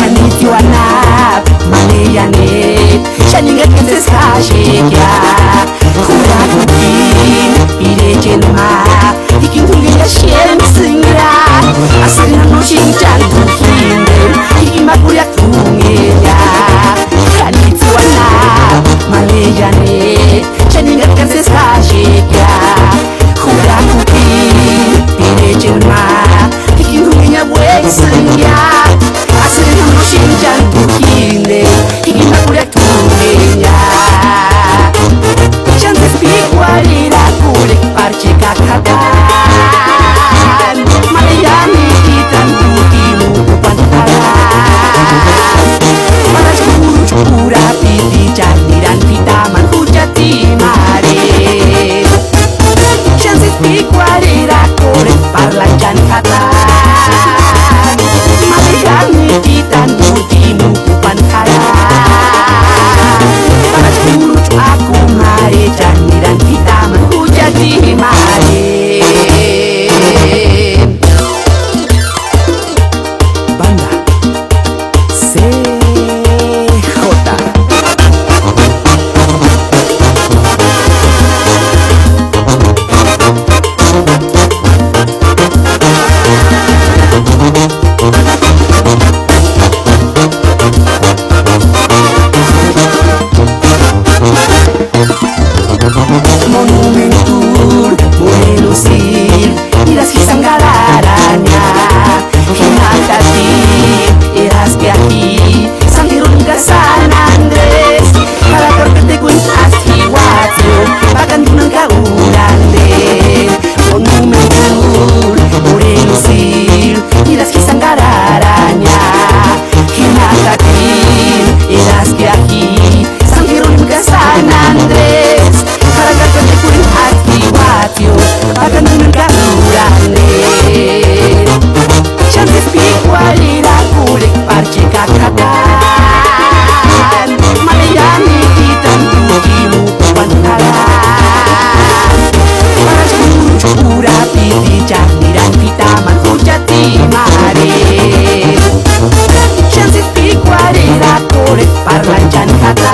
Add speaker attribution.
Speaker 1: Hanitiwana maleyane shaninga kenses hashekya kurakukin irejenma ikintulia shemsingra asirina no shinjan tukinde ikimakuria tungenya Hanitiwana maleyane shaninga kenses hashekya kurakukin irejenma ikintulia bwesinga asirina no shinjan tukinde ikimakuria tungenya chances pikualira kule parche kakatan malayani kitan tukimu kupantaran para cura piti janiran pitaman hujati mare chances pikualira kule parlanjan katan malayani kitan tukimu kupantaran para curu aku mare janiran pitaman hujati mare banda CJ Monumentur boleh lucir miras kisang galaranya hinatati eras que aquí Santirun ka San Andres para korketekun asli watyo bagan tunang kaulande Monumentur boleh lucir miras kisang galaranya hinatati eras que aquí Santirun ka San Andres para korketekun asli watyo bagan tunang kaulande chances pikualira kulik parche kakatan malayani kitan tukimu kupantaran para cura piti janiran pitaman hujati mare chances pikualira kulik parlanjan kata